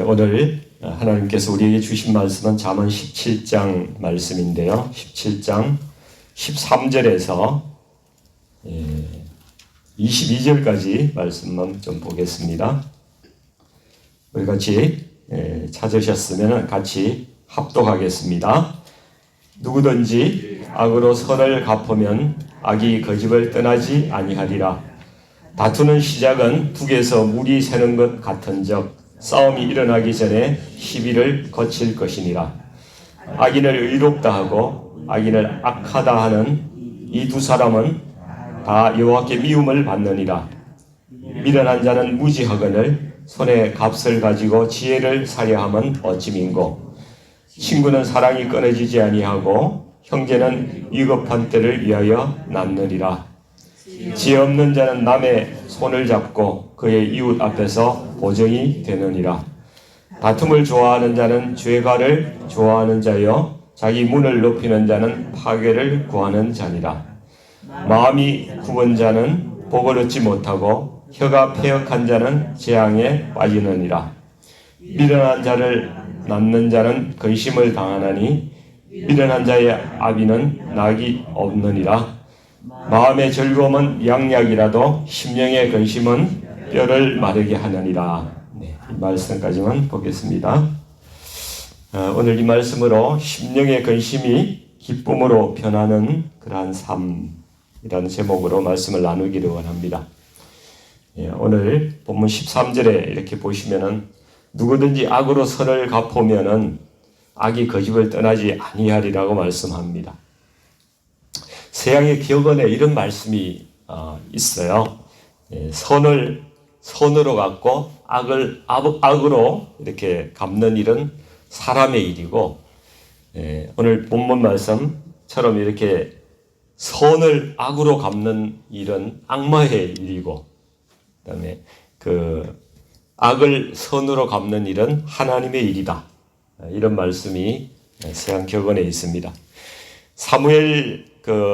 오늘 하나님께서 우리에게 주신 말씀은 잠언 17장 말씀인데요. 17장 13절에서 22절까지 말씀만 좀 보겠습니다. 우리 같이 찾으셨으면 같이 합독하겠습니다. 누구든지 악으로 선을 갚으면 악이 그 집을 떠나지 아니하리라. 다투는 시작은 북에서 물이 새는 것 같은적 싸움이 일어나기 전에 시비를 거칠 것이니라. 악인을 의롭다 하고 악인을 악하다 하는 이 두 사람은 다 여호와께 미움을 받느니라. 미련한 자는 무지하거늘 손에 값을 가지고 지혜를 살해함은 어찌민고. 친구는 사랑이 끊어지지 아니하고 형제는 위급한 때를 위하여 낳느니라. 지혜 없는 자는 남의 손을 잡고 그의 이웃 앞에서 보정이 되느니라. 다툼을 좋아하는 자는 죄가를 좋아하는 자여 자기 문을 높이는 자는 파괴를 구하는 자니라. 마음이 굽은 자는 복을 얻지 못하고 혀가 패역한 자는 재앙에 빠지느니라. 미련한 자를 낳는 자는 근심을 당하나니 미련한 자의 아비는 낙이 없느니라. 마음의 즐거움은 양약이라도 심령의 근심은 뼈를 마르게 하느니라. 이 말씀까지만 보겠습니다. 오늘 이 말씀으로 심령의 근심이 기쁨으로 변하는 그러한 삶이라는 제목으로 말씀을 나누기를 원합니다. 오늘 본문 13절에 이렇게 보시면은 누구든지 악으로 선을 갚으면은 악이 그 집을 떠나지 아니하리라고 말씀합니다. 서양의 격언에 이런 말씀이 있어요. 선을 선으로 갚고 악을 악으로 이렇게 갚는 일은 사람의 일이고, 오늘 본문 말씀처럼 이렇게 선을 악으로 갚는 일은 악마의 일이고, 그다음에 그 악을 선으로 갚는 일은 하나님의 일이다. 이런 말씀이 서양 격언에 있습니다. 사무엘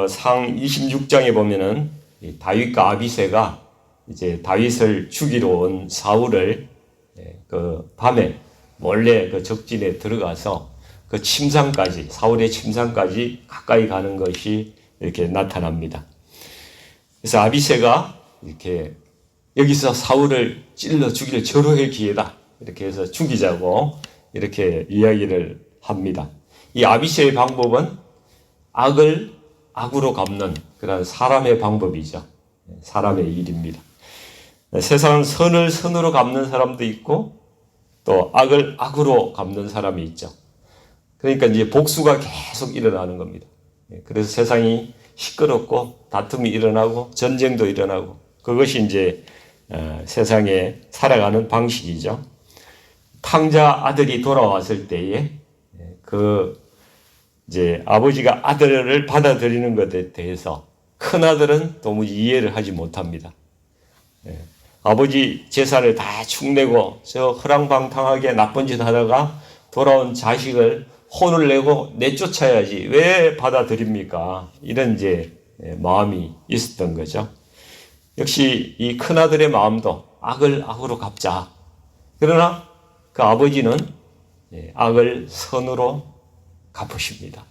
상 26장에 보면은 다윗과 아비새가 이제 다윗을 죽이러 온 사울을 그 밤에 몰래 그 적진에 들어가서 그 침상까지, 사울의 침상까지 가까이 가는 것이 이렇게 나타납니다. 그래서 아비새가 이렇게 여기서 사울을 찔러 죽일 절호의 기회다, 이렇게 해서 죽이자고 이렇게 이야기를 합니다. 이 아비새의 방법은 악을 악으로 갚는 그런 사람의 방법이죠. 사람의 일입니다. 세상은 선을 선으로 갚는 사람도 있고 또 악을 악으로 갚는 사람이 있죠. 그러니까 이제 복수가 계속 일어나는 겁니다. 그래서 세상이 시끄럽고 다툼이 일어나고 전쟁도 일어나고, 그것이 이제 세상에 살아가는 방식이죠. 탕자 아들이 돌아왔을 때에 이제 아버지가 아들을 받아들이는 것에 대해서 큰 아들은 도무지 이해를 하지 못합니다. 아버지 재산을 다 축내고 저 허랑방탕하게 나쁜 짓 하다가 돌아온 자식을 혼을 내고 내쫓아야지 왜 받아들입니까? 이런 이제 마음이 있었던 거죠. 역시 이 큰 아들의 마음도 악을 악으로 갚자. 그러나 그 아버지는 악을 선으로 갚으십니다.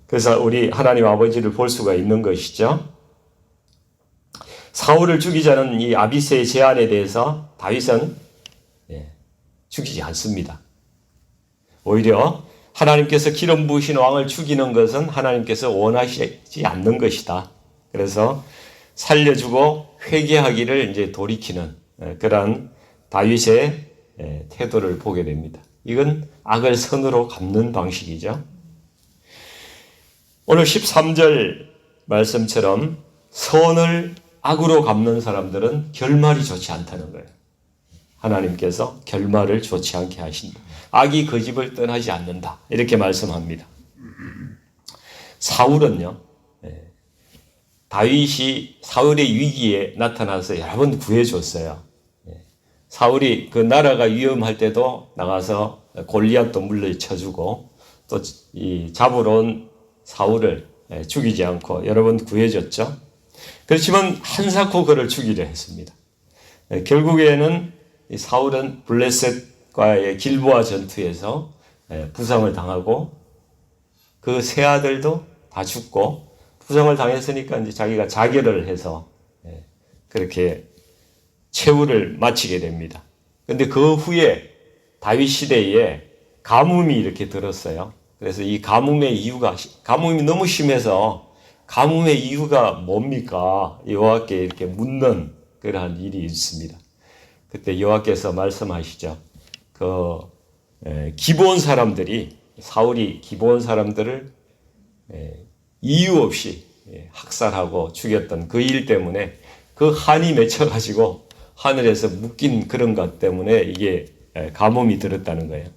그래서 우리 하나님 아버지를 볼 수가 있는 것이죠. 사울을 죽이자는 이 아비새의 제안에 대해서 다윗은 죽이지 않습니다. 오히려 하나님께서 기름 부으신 왕을 죽이는 것은 하나님께서 원하시지 않는 것이다. 그래서 살려주고 회개하기를 이제 돌이키는 그런 다윗의 태도를 보게 됩니다. 이건 악을 선으로 갚는 방식이죠. 오늘 13절 말씀처럼 선을 악으로 갚는 사람들은 결말이 좋지 않다는 거예요. 하나님께서 결말을 좋지 않게 하신다. 악이 그 집을 떠나지 않는다. 이렇게 말씀합니다. 사울은요, 다윗이 사울의 위기에 나타나서 여러 번 구해줬어요. 사울이 그 나라가 위험할 때도 나가서 골리앗도 물리쳐주고 또 이 잡으러 온 사울을 죽이지 않고 여러 번 구해줬죠. 그렇지만 한사코 그를 죽이려 했습니다. 결국에는 이 사울은 블레셋과의 길보아 전투에서 부상을 당하고 그 세 아들도 다 죽고 부상을 당했으니까 이제 자기가 자결을 해서 그렇게 최후를 마치게 됩니다. 근데 그 후에 다윗 시대에 가뭄이 이렇게 들었어요. 그래서 이 가뭄의 이유가, 가뭄이 너무 심해서 가뭄의 이유가 뭡니까? 여호와께 이렇게 묻는 그러한 일이 있습니다. 그때 여호와께서 말씀하시죠. 기브온 사람들이, 사울이 기브온 사람들을 이유 없이 학살하고 죽였던 그 일 때문에 그 한이 맺혀가지고 하늘에서 묶인 그런 것 때문에 이게 가뭄이 들었다는 거예요.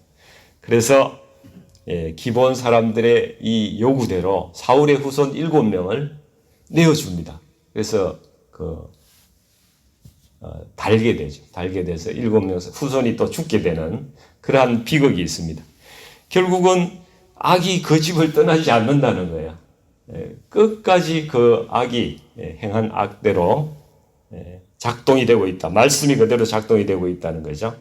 그래서 기브온 사람들의 이 요구대로 사울의 후손 7명을 내어줍니다. 그래서 달게 되죠. 달게 돼서 7명 후손이 또 죽게 되는 그러한 비극이 있습니다. 결국은 악이 그 집을 떠나지 않는다는 거예요. 끝까지 그 악이 행한 악대로 작동이 되고 있다. 말씀이 그대로 작동이 되고 있다는 거죠.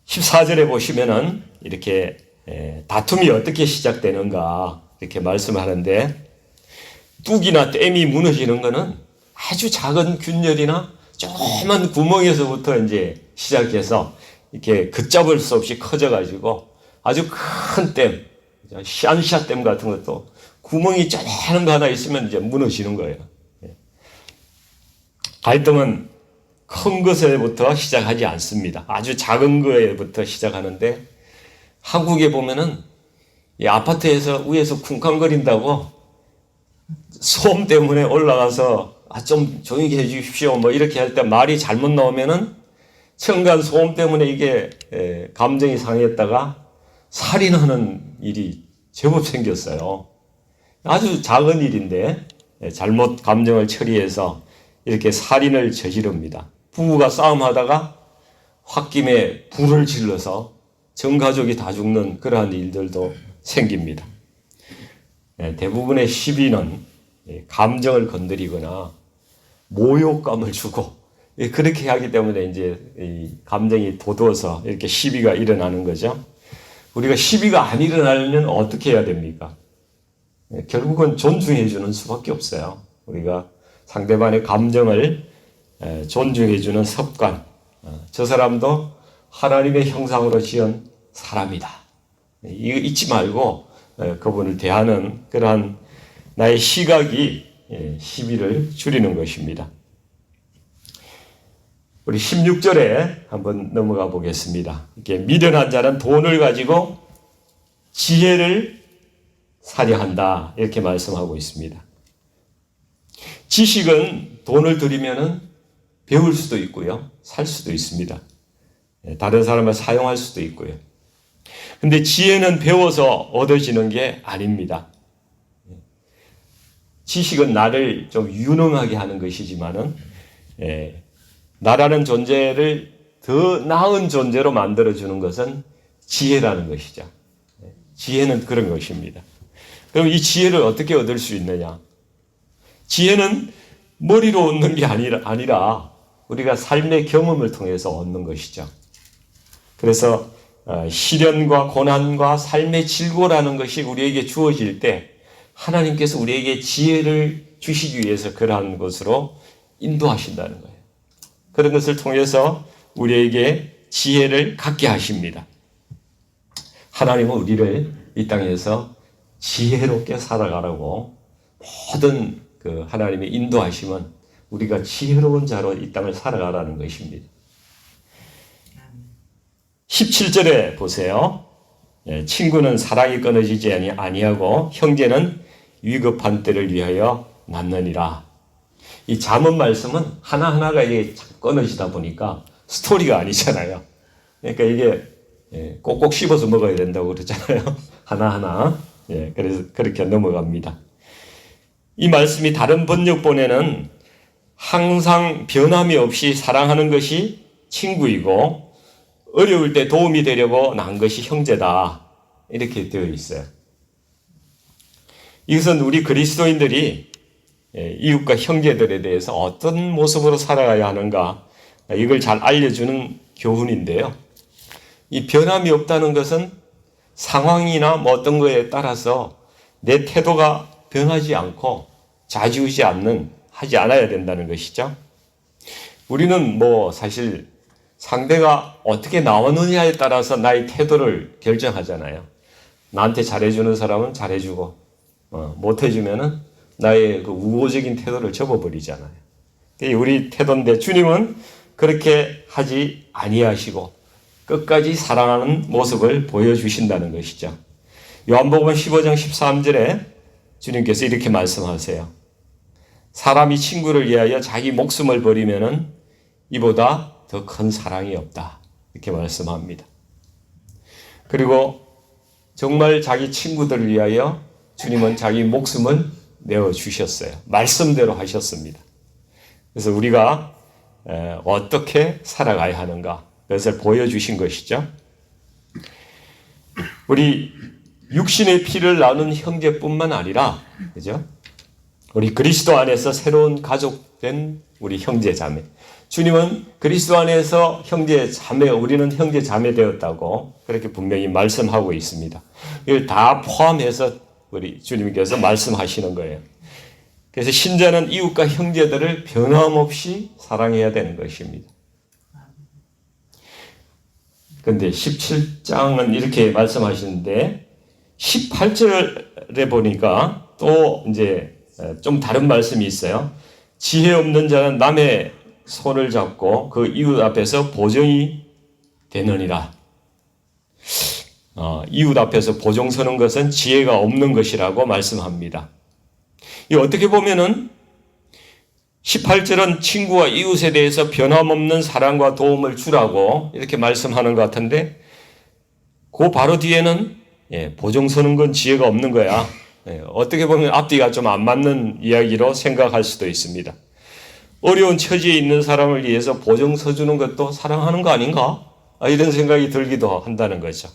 14절에 보시면은 이렇게 다툼이 어떻게 시작되는가 이렇게 말씀하는데, 뚝이나 댐이 무너지는 것은 아주 작은 균열이나 조그만 구멍에서부터 이제 시작해서 이렇게 걷잡을 수 없이 커져가지고 아주 큰 댐, 샨샤 댐 같은 것도 구멍이 쪼잔한 거 하나 있으면 이제 무너지는 거예요. 갈등은 큰 것에부터 시작하지 않습니다. 아주 작은 거에부터 시작하는데, 한국에 보면은 이 아파트에서 위에서 쿵쾅거린다고 소음 때문에 올라가서 좀 조용히 해 주십시오 뭐 이렇게 할 때 말이 잘못 나오면은 층간 소음 때문에 이게 감정이 상했다가 살인하는 일이 제법 생겼어요. 아주 작은 일인데 잘못 감정을 처리해서 이렇게 살인을 저지릅니다. 부부가 싸움하다가 홧김에 불을 질러서 전 가족이 다 죽는 그러한 일들도 생깁니다. 대부분의 시비는 감정을 건드리거나 모욕감을 주고 그렇게 하기 때문에 이제 감정이 돋워서 이렇게 시비가 일어나는 거죠. 우리가 시비가 안 일어나려면 어떻게 해야 됩니까? 결국은 존중해 주는 수밖에 없어요. 우리가 상대방의 감정을 존중해 주는 습관. 저 사람도 하나님의 형상으로 지은 사람이다. 이거 잊지 말고 그분을 대하는 그러한 나의 시각이 시비를 줄이는 것입니다. 우리 16절에 한번 넘어가 보겠습니다. 이렇게 미련한 자는 돈을 가지고 지혜를 사려 한다. 이렇게 말씀하고 있습니다. 지식은 돈을 들이면은 배울 수도 있고요. 살 수도 있습니다. 다른 사람을 사용할 수도 있고요. 근데 지혜는 배워서 얻어지는 게 아닙니다. 지식은 나를 좀 유능하게 하는 것이지만은, 나라는 존재를 더 나은 존재로 만들어주는 것은 지혜라는 것이죠. 지혜는 그런 것입니다. 그럼 이 지혜를 어떻게 얻을 수 있느냐? 지혜는 머리로 얻는 게 아니라 우리가 삶의 경험을 통해서 얻는 것이죠. 그래서 시련과 고난과 삶의 질고라는 것이 우리에게 주어질 때 하나님께서 우리에게 지혜를 주시기 위해서 그러한 것으로 인도하신다는 거예요. 그런 것을 통해서 우리에게 지혜를 갖게 하십니다. 하나님은 우리를 이 땅에서 지혜롭게 살아가라고 모든 그 하나님의 인도하심은 우리가 지혜로운 자로 이 땅을 살아가라는 것입니다. 17절에 보세요. 친구는 사랑이 끊어지지 아니하고 형제는 위급한 때를 위하여 낳느니라. 이 잠언 말씀은 하나하나가 이게 끊어지다 보니까 스토리가 아니잖아요. 그러니까 이게 꼭꼭 씹어서 먹어야 된다고 그러잖아요. 하나하나. 그래서 그렇게 넘어갑니다. 이 말씀이 다른 번역본에는 항상 변함이 없이 사랑하는 것이 친구이고 어려울 때 도움이 되려고 낳은 것이 형제다. 이렇게 되어 있어요. 이것은 우리 그리스도인들이 이웃과 형제들에 대해서 어떤 모습으로 살아가야 하는가, 이걸 잘 알려주는 교훈인데요. 이 변함이 없다는 것은 상황이나 뭐 어떤 거에 따라서 내 태도가 변하지 않고 좌지우지 하지 않아야 된다는 것이죠. 우리는 뭐 사실 상대가 어떻게 나오느냐에 따라서 나의 태도를 결정하잖아요. 나한테 잘해주는 사람은 잘해주고, 못해주면은 나의 그 우호적인 태도를 접어버리잖아요. 우리 태도인데 주님은 그렇게 하지 아니하시고 끝까지 사랑하는 모습을 보여주신다는 것이죠. 요한복음 15장 13절에 주님께서 이렇게 말씀하세요. 사람이 친구를 위하여 자기 목숨을 버리면은 이보다 더 큰 사랑이 없다. 이렇게 말씀합니다. 그리고 정말 자기 친구들을 위하여 주님은 자기 목숨을 내어주셨어요. 말씀대로 하셨습니다. 그래서 우리가 어떻게 살아가야 하는가 그것을 보여주신 것이죠. 우리 육신의 피를 나눈 형제뿐만 아니라, 그죠? 우리 그리스도 안에서 새로운 가족된 우리 형제 자매. 주님은 그리스도 안에서 형제 자매, 우리는 형제 자매 되었다고 그렇게 분명히 말씀하고 있습니다. 이걸 다 포함해서 우리 주님께서 말씀하시는 거예요. 그래서 신자는 이웃과 형제들을 변함없이 사랑해야 되는 것입니다. 그런데 17장은 이렇게 말씀하시는데 18절에 보니까 또 이제 좀 다른 말씀이 있어요. 지혜 없는 자는 남의 손을 잡고 그 이웃 앞에서 보정이 되느니라. 이웃 앞에서 보정 서는 것은 지혜가 없는 것이라고 말씀합니다. 이 어떻게 보면은 18절은 친구와 이웃에 대해서 변함없는 사랑과 도움을 주라고 이렇게 말씀하는 것 같은데 그 바로 뒤에는 보정 서는 건 지혜가 없는 거야. 어떻게 보면 앞뒤가 좀 안 맞는 이야기로 생각할 수도 있습니다. 어려운 처지에 있는 사람을 위해서 보정 서주는 것도 사랑하는 거 아닌가? 이런 생각이 들기도 한다는 거죠.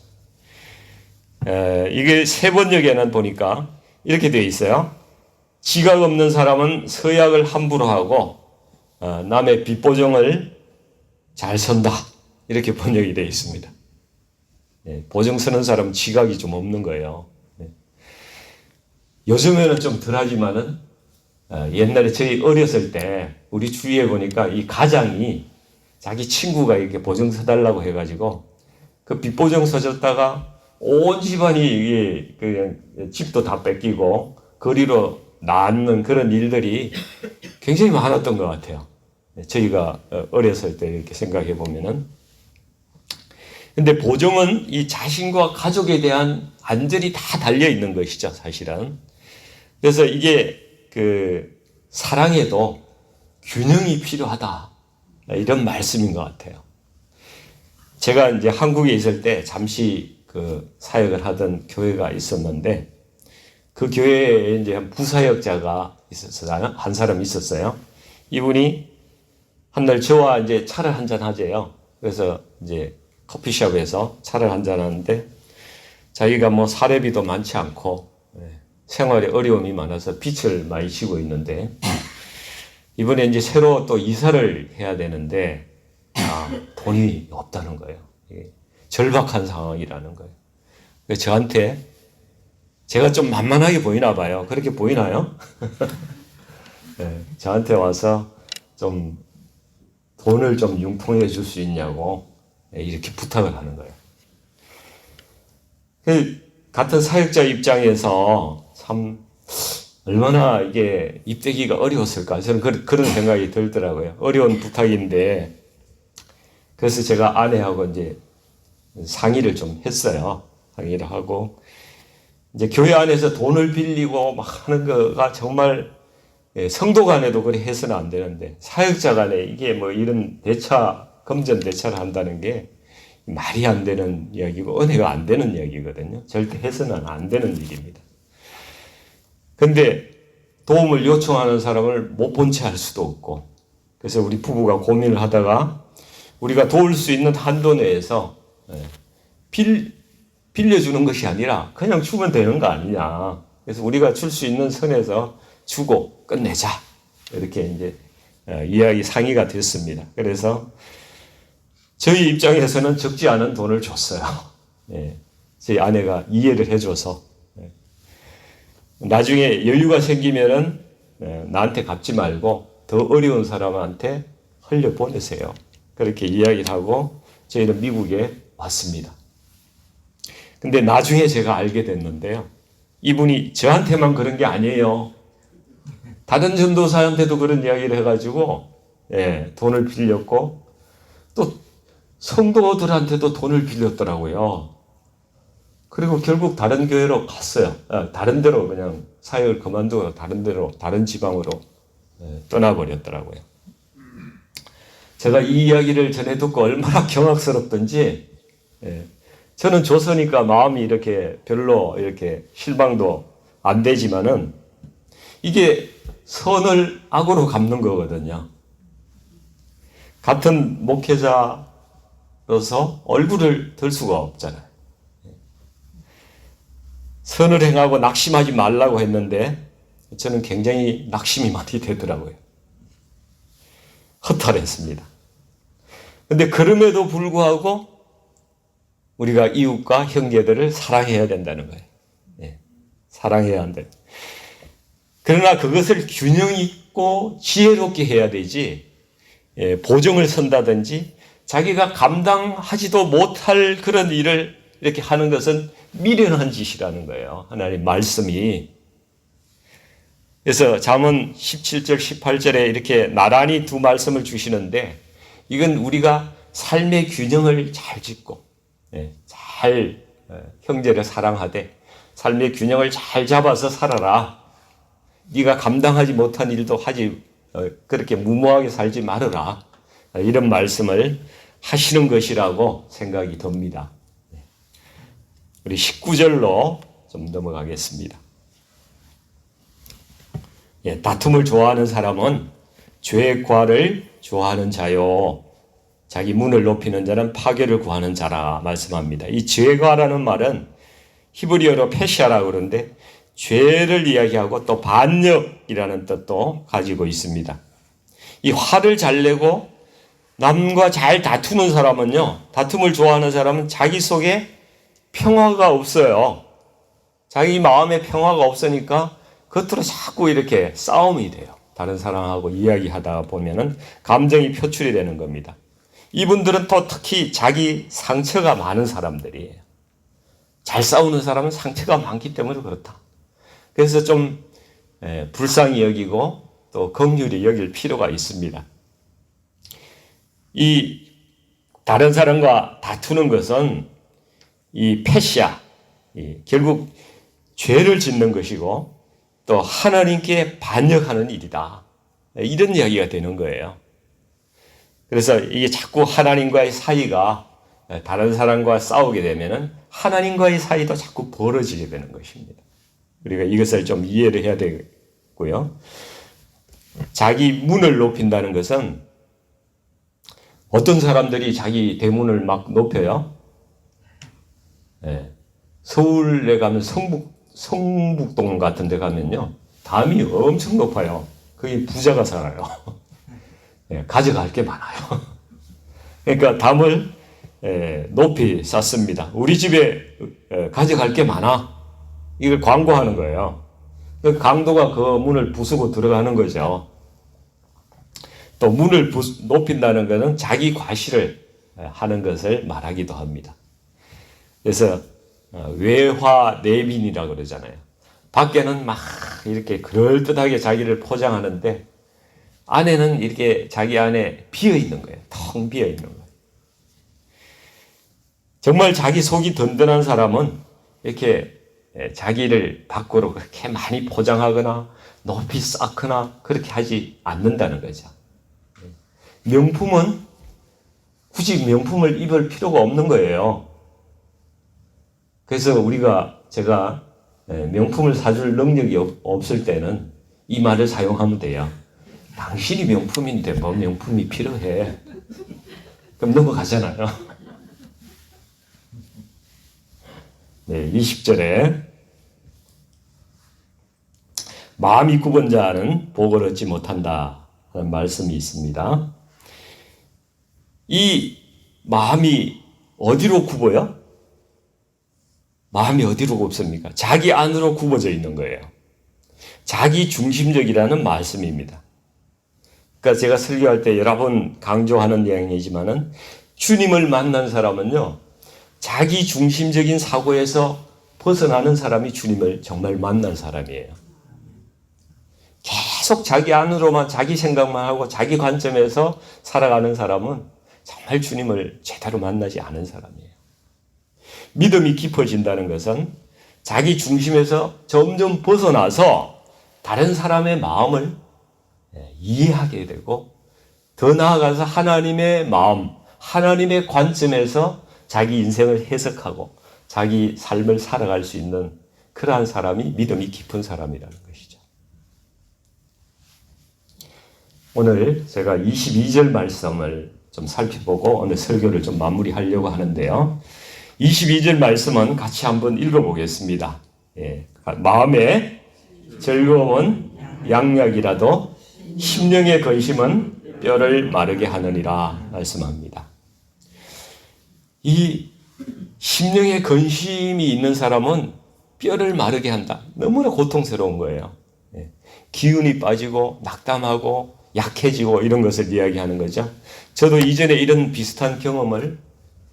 이게 세 번역에는 보니까 이렇게 되어 있어요. 지각 없는 사람은 서약을 함부로 하고 남의 빚보정을 잘 선다. 이렇게 번역이 되어 있습니다. 보정 서는 사람은 지각이 좀 없는 거예요. 요즘에는 좀 덜하지만은 옛날에 저희 어렸을 때 우리 주위에 보니까 이 가장이 자기 친구가 이렇게 보정 서달라고 해가지고 그 빚보정 서줬다가 온 집안이 이게 그냥 집도 다 뺏기고 거리로 나앉는 그런 일들이 굉장히 많았던 것 같아요. 저희가 어렸을 때 이렇게 생각해 보면은. 근데 보정은 이 자신과 가족에 대한 안전이 다 달려 있는 것이죠, 사실은. 그래서 이게 그 사랑에도 균형이 필요하다. 이런 말씀인 것 같아요. 제가 이제 한국에 있을 때 잠시 그 사역을 하던 교회가 있었는데 그 교회에 이제 한 부사역자가 있었어요. 한 사람 있었어요. 이분이 한날 저와 이제 차를 한잔 하재요. 그래서 이제 커피숍에서 차를 한잔 하는데 자기가 뭐 사례비도 많지 않고 생활에 어려움이 많아서 빚을 많이 지고 있는데 이번에 이제 새로 또 이사를 해야 되는데 돈이 없다는 거예요. 절박한 상황이라는 거예요. 그래서 저한테 제가 좀 만만하게 보이나 봐요. 그렇게 보이나요? 네, 저한테 와서 좀 돈을 좀 융통해 줄 수 있냐고 이렇게 부탁을 하는 거예요. 같은 사역자 입장에서 참 얼마나 이게 입대기가 어려웠을까 저는 그런 생각이 들더라고요. 어려운 부탁인데 그래서 제가 아내하고 이제 상의를 좀 했어요. 상의를 하고 이제 교회 안에서 돈을 빌리고 막 하는 거가 정말 성도 간에도 그래 해서는 안 되는데 사역자 간에 이게 뭐 이런 금전 대차를 한다는 게 말이 안 되는 이야기고 은혜가 안 되는 이야기거든요. 절대 해서는 안 되는 일입니다. 근데 도움을 요청하는 사람을 못 본 채 할 수도 없고 그래서 우리 부부가 고민을 하다가 우리가 도울 수 있는 한도 내에서 빌려주는 것이 아니라 그냥 주면 되는 거 아니냐. 그래서 우리가 줄 수 있는 선에서 주고 끝내자. 이렇게 이제 이야기 상의가 됐습니다. 그래서 저희 입장에서는 적지 않은 돈을 줬어요. 예, 저희 아내가 이해를 해줘서 나중에 여유가 생기면은 나한테 갚지 말고 더 어려운 사람한테 흘려보내세요. 그렇게 이야기를 하고 저희는 미국에 왔습니다. 근데 나중에 제가 알게 됐는데요. 이분이 저한테만 그런 게 아니에요. 다른 전도사한테도 그런 이야기를 해가지고 돈을 빌렸고 또 성도들한테도 돈을 빌렸더라고요. 그리고 결국 다른 교회로 갔어요. 다른 데로 그냥 사역을 그만두고 다른 데로, 다른 지방으로 떠나버렸더라고요. 제가 이 이야기를 전해 듣고 얼마나 경악스럽던지, 저는 조서니까 마음이 이렇게 별로 이렇게 실망도 안 되지만은 이게 선을 악으로 갚는 거거든요. 같은 목회자로서 얼굴을 들 수가 없잖아요. 선을 행하고 낙심하지 말라고 했는데 저는 굉장히 낙심이 많이 되더라고요. 허탈했습니다. 근데 그럼에도 불구하고 우리가 이웃과 형제들을 사랑해야 된다는 거예요. 사랑해야 한다. 그러나 그것을 균형 있고 지혜롭게 해야 되지, 보정을 선다든지 자기가 감당하지도 못할 그런 일을 이렇게 하는 것은 미련한 짓이라는 거예요. 하나님 말씀이. 그래서 잠언 17절 18절에 이렇게 나란히 두 말씀을 주시는데 이건 우리가 삶의 균형을 잘 짓고 잘 형제를 사랑하되 삶의 균형을 잘 잡아서 살아라. 네가 감당하지 못한 일도 하지 그렇게 무모하게 살지 말아라. 이런 말씀을 하시는 것이라고 생각이 듭니다. 우리 19절로 좀 넘어가겠습니다. 다툼을 좋아하는 사람은 죄의 과를 좋아하는 자요. 자기 문을 높이는 자는 파괴를 구하는 자라 말씀합니다. 이 죄과라는 말은 히브리어로 페시아라고 그러는데 죄를 이야기하고 또 반역이라는 뜻도 가지고 있습니다. 이 화를 잘 내고 남과 잘 다투는 사람은요, 다툼을 좋아하는 사람은 자기 속에 평화가 없어요. 자기 마음에 평화가 없으니까 겉으로 자꾸 이렇게 싸움이 돼요. 다른 사람하고 이야기하다 보면은 감정이 표출이 되는 겁니다. 이분들은 또 특히 자기 상처가 많은 사람들이에요. 잘 싸우는 사람은 상처가 많기 때문에 그렇다. 그래서 좀 불쌍히 여기고 또 긍휼히 여길 필요가 있습니다. 이 다른 사람과 다투는 것은 이 페시아, 결국 죄를 짓는 것이고 또 하나님께 반역하는 일이다. 이런 이야기가 되는 거예요. 그래서 이게 자꾸 하나님과의 사이가 다른 사람과 싸우게 되면은 하나님과의 사이도 자꾸 벌어지게 되는 것입니다. 우리가 이것을 좀 이해를 해야 되고요. 자기 문을 높인다는 것은 어떤 사람들이 자기 대문을 막 높여요. 서울에 가면 성북동 같은 데 가면요. 담이 엄청 높아요. 거기 부자가 살아요. 가져갈 게 많아요. 그러니까 담을 높이 쌓습니다. 우리 집에 가져갈 게 많아. 이걸 광고하는 거예요. 강도가 그 문을 부수고 들어가는 거죠. 또 문을 높인다는 것은 자기 과시를 하는 것을 말하기도 합니다. 그래서 외화 내빈이라고 그러잖아요. 밖에는 막 이렇게 그럴듯하게 자기를 포장하는데 안에는 이렇게 자기 안에 비어 있는 거예요. 텅 비어 있는 거예요. 정말 자기 속이 든든한 사람은 이렇게 자기를 밖으로 그렇게 많이 포장하거나 높이 쌓거나 그렇게 하지 않는다는 거죠. 명품은 굳이 명품을 입을 필요가 없는 거예요. 그래서 제가 명품을 사줄 능력이 없을 때는 이 말을 사용하면 돼요. 당신이 명품인데 뭐 명품이 필요해. 그럼 넘어가잖아요. 네, 20절에 마음이 굽은 자는 복을 얻지 못한다 말씀이 있습니다. 이 마음이 어디로 굽어요? 마음이 어디로 굽습니까? 자기 안으로 굽어져 있는 거예요. 자기 중심적이라는 말씀입니다. 그러니까 제가 설교할 때 여러 번 강조하는 내용이지만은 주님을 만난 사람은요, 자기 중심적인 사고에서 벗어나는 사람이 주님을 정말 만난 사람이에요. 계속 자기 안으로만 자기 생각만 하고 자기 관점에서 살아가는 사람은 정말 주님을 제대로 만나지 않은 사람이에요. 믿음이 깊어진다는 것은 자기 중심에서 점점 벗어나서 다른 사람의 마음을 이해하게 되고 더 나아가서 하나님의 마음, 하나님의 관점에서 자기 인생을 해석하고 자기 삶을 살아갈 수 있는 그러한 사람이 믿음이 깊은 사람이라는 것이죠. 오늘 제가 22절 말씀을 좀 살펴보고 오늘 설교를 좀 마무리하려고 하는데요. 22절 말씀은 같이 한번 읽어보겠습니다. 마음의 즐거움은 양약이라도 심령의 근심은 뼈를 마르게 하느니라 말씀합니다. 이 심령의 근심이 있는 사람은 뼈를 마르게 한다. 너무나 고통스러운 거예요. 기운이 빠지고 낙담하고 약해지고 이런 것을 이야기하는 거죠. 저도 이전에 이런 비슷한 경험을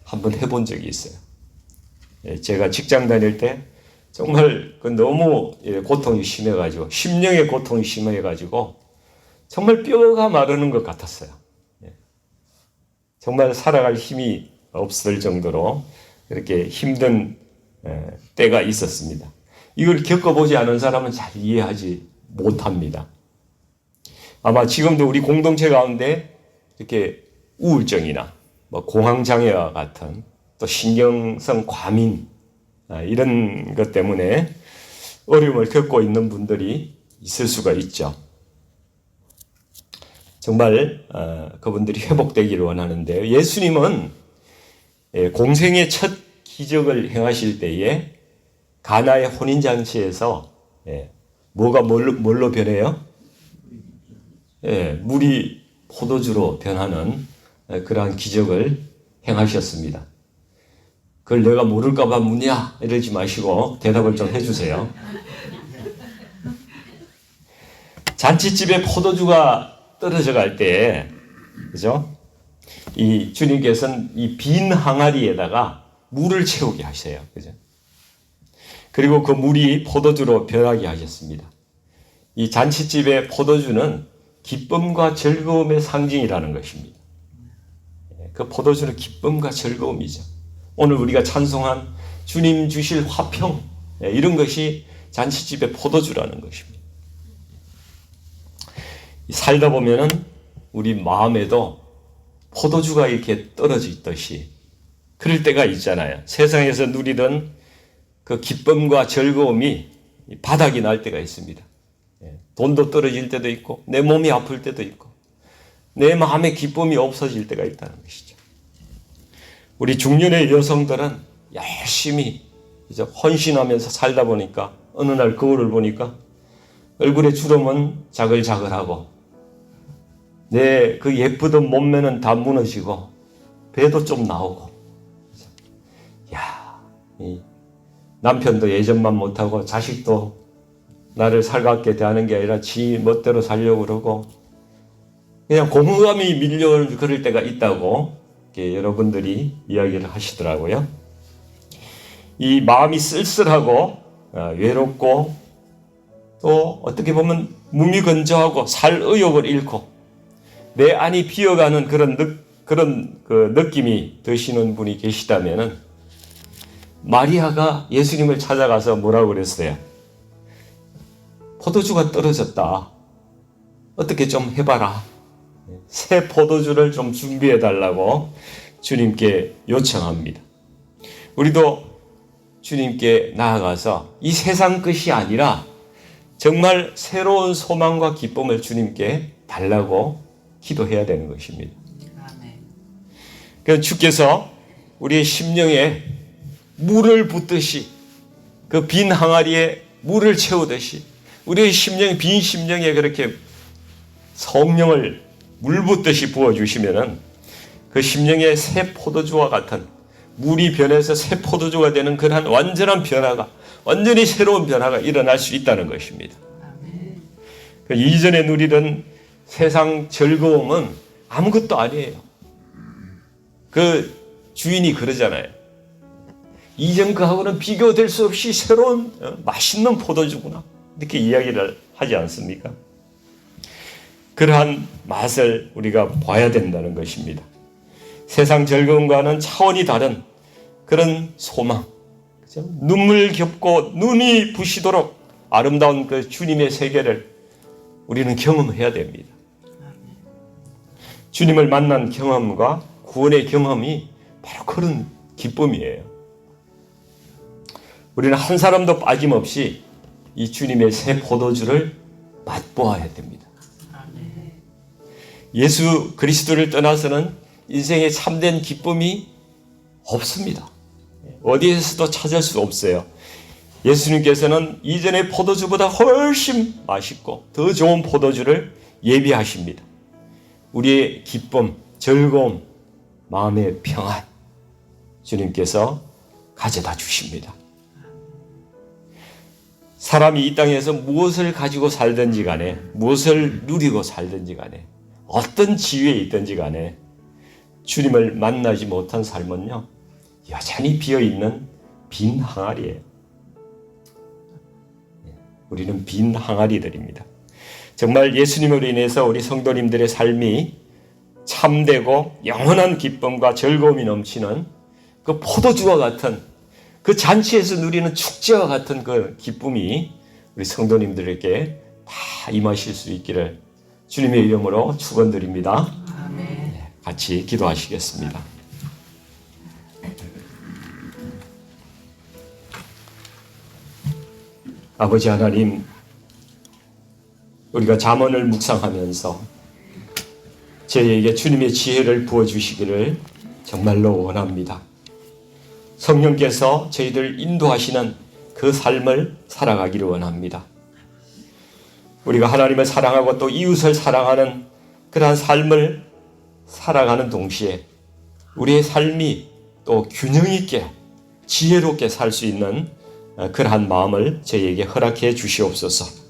한번 해본 적이 있어요. 제가 직장 다닐 때 정말 너무 고통이 심해가지고 심령의 고통이 심해가지고 정말 뼈가 마르는 것 같았어요. 정말 살아갈 힘이 없을 정도로 그렇게 힘든 때가 있었습니다. 이걸 겪어보지 않은 사람은 잘 이해하지 못합니다. 아마 지금도 우리 공동체 가운데 이렇게 우울증이나 공황장애와 같은 또 신경성 과민 이런 것 때문에 어려움을 겪고 있는 분들이 있을 수가 있죠. 정말 그분들이 회복되기를 원하는데요. 예수님은 공생의 첫 기적을 행하실 때에 가나의 혼인잔치에서 뭐가 뭘로 변해요? 물이 포도주로 변하는 그러한 기적을 행하셨습니다. 그걸 내가 모를까 봐 묻냐 이러지 마시고 대답을 좀 해주세요. 잔치집에 포도주가 떨어져 갈 때, 그죠? 이 주님께서는 이 빈 항아리에다가 물을 채우게 하세요. 그죠? 그리고 그 물이 포도주로 변하게 하셨습니다. 이 잔치집의 포도주는 기쁨과 즐거움의 상징이라는 것입니다. 그 포도주는 기쁨과 즐거움이죠. 오늘 우리가 찬송한 주님 주실 화평, 이런 것이 잔치집의 포도주라는 것입니다. 살다 보면은 우리 마음에도 포도주가 이렇게 떨어져 있듯이 그럴 때가 있잖아요. 세상에서 누리던 그 기쁨과 즐거움이 바닥이 날 때가 있습니다. 돈도 떨어질 때도 있고 내 몸이 아플 때도 있고 내 마음에 기쁨이 없어질 때가 있다는 것이죠. 우리 중년의 여성들은 열심히 이제 헌신하면서 살다 보니까 어느 날 거울을 보니까 얼굴에 주름은 자글자글하고 내 그 예쁘던 몸매는 다 무너지고 배도 좀 나오고, 야, 이 남편도 예전만 못하고 자식도 나를 살갑게 대하는 게 아니라 지 멋대로 살려고 그러고 그냥 공허감이 밀려올 그럴 때가 있다고 여러분들이 이야기를 하시더라고요. 이 마음이 쓸쓸하고 외롭고 또 어떻게 보면 무미건조하고 살 의욕을 잃고 내 안이 비어가는 그런 그 느낌이 드시는 분이 계시다면은 마리아가 예수님을 찾아가서 뭐라고 그랬어요? 포도주가 떨어졌다. 어떻게 좀 해봐라. 새 포도주를 좀 준비해 달라고 주님께 요청합니다. 우리도 주님께 나아가서 이 세상 것이 아니라 정말 새로운 소망과 기쁨을 주님께 달라고 기도해야 되는 것입니다. 그래서 주께서 우리의 심령에 물을 붓듯이 그 빈 항아리에 물을 채우듯이 우리의 심령, 빈 심령에 그렇게 성령을 물붓듯이 부어주시면은 그 심령의 새 포도주와 같은, 물이 변해서 새 포도주가 되는 그러한 완전한 변화가, 완전히 새로운 변화가 일어날 수 있다는 것입니다. 그 이전에 누리던 세상 즐거움은 아무것도 아니에요. 그 주인이 그러잖아요. 이전 그하고는 비교될 수 없이 새로운 맛있는 포도주구나, 이렇게 이야기를 하지 않습니까? 그러한 맛을 우리가 봐야 된다는 것입니다. 세상 즐거움과는 차원이 다른 그런 소망, 그렇죠? 눈물 겹고 눈이 부시도록 아름다운 그 주님의 세계를 우리는 경험해야 됩니다. 주님을 만난 경험과 구원의 경험이 바로 그런 기쁨이에요. 우리는 한 사람도 빠짐없이 이 주님의 새 포도주를 맛보아야 됩니다. 예수 그리스도를 떠나서는 인생의 참된 기쁨이 없습니다. 어디에서도 찾을 수 없어요. 예수님께서는 이전의 포도주보다 훨씬 맛있고 더 좋은 포도주를 예비하십니다. 우리의 기쁨, 즐거움, 마음의 평안, 주님께서 가져다 주십니다. 사람이 이 땅에서 무엇을 가지고 살든지 간에, 무엇을 누리고 살든지 간에, 어떤 지위에 있든지 간에 주님을 만나지 못한 삶은요, 여전히 비어있는 빈 항아리예요. 우리는 빈 항아리들입니다. 정말 예수님으로 인해서 우리 성도님들의 삶이 참되고 영원한 기쁨과 즐거움이 넘치는 그 포도주와 같은, 그 잔치에서 누리는 축제와 같은 그 기쁨이 우리 성도님들에게 다 임하실 수 있기를 주님의 이름으로 축원드립니다. 같이 기도하시겠습니다. 아버지 하나님, 우리가 잠언을 묵상하면서 저희에게 주님의 지혜를 부어주시기를 정말로 원합니다. 성령께서 저희들 인도하시는 그 삶을 살아가기를 원합니다. 우리가 하나님을 사랑하고 또 이웃을 사랑하는 그러한 삶을 살아가는 동시에 우리의 삶이 또 균형 있게 지혜롭게 살 수 있는 그러한 마음을 저희에게 허락해 주시옵소서.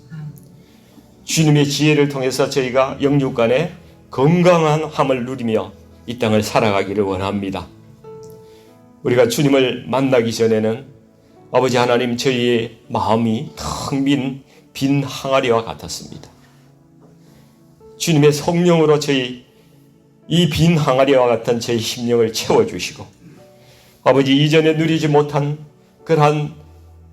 주님의 지혜를 통해서 저희가 영육간에 건강한 함을 누리며 이 땅을 살아가기를 원합니다. 우리가 주님을 만나기 전에는 아버지 하나님, 저희의 마음이 텅 빈 항아리와 같았습니다. 주님의 성령으로 저희 이 빈 항아리와 같은 저희 심령을 채워주시고, 아버지 이전에 누리지 못한 그러한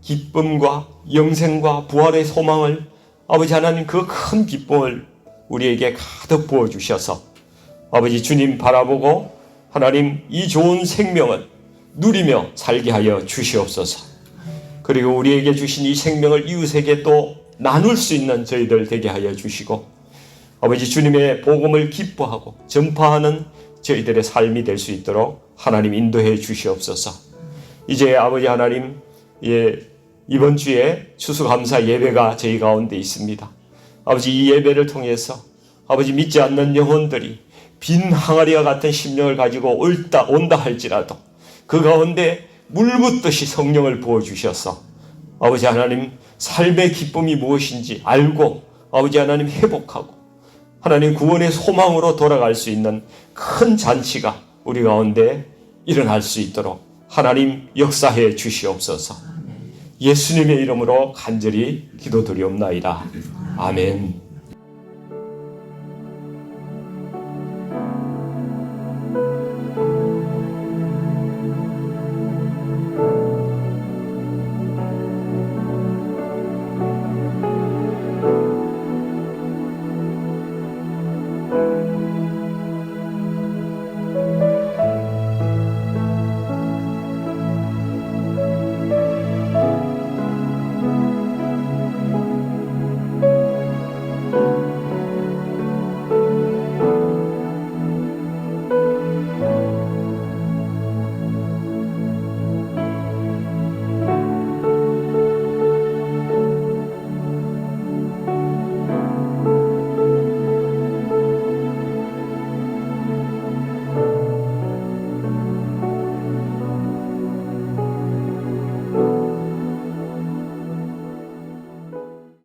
기쁨과 영생과 부활의 소망을, 아버지 하나님 그 큰 기쁨을 우리에게 가득 부어주셔서 아버지 주님 바라보고 하나님 이 좋은 생명을 누리며 살게 하여 주시옵소서. 그리고 우리에게 주신 이 생명을 이웃에게 또 나눌 수 있는 저희들 되게 하여 주시고, 아버지 주님의 복음을 기뻐하고 전파하는 저희들의 삶이 될 수 있도록 하나님 인도해 주시옵소서. 이제 아버지 하나님, 이번 주에 추수감사 예배가 저희 가운데 있습니다. 아버지 이 예배를 통해서 아버지 믿지 않는 영혼들이 빈 항아리와 같은 심령을 가지고 온다 할지라도 그 가운데 물붓듯이 성령을 부어주셔서 아버지 하나님 삶의 기쁨이 무엇인지 알고 아버지 하나님 회복하고 하나님 구원의 소망으로 돌아갈 수 있는 큰 잔치가 우리 가운데 일어날 수 있도록 하나님 역사해 주시옵소서. 예수님의 이름으로 간절히 기도드리옵나이다. 아멘.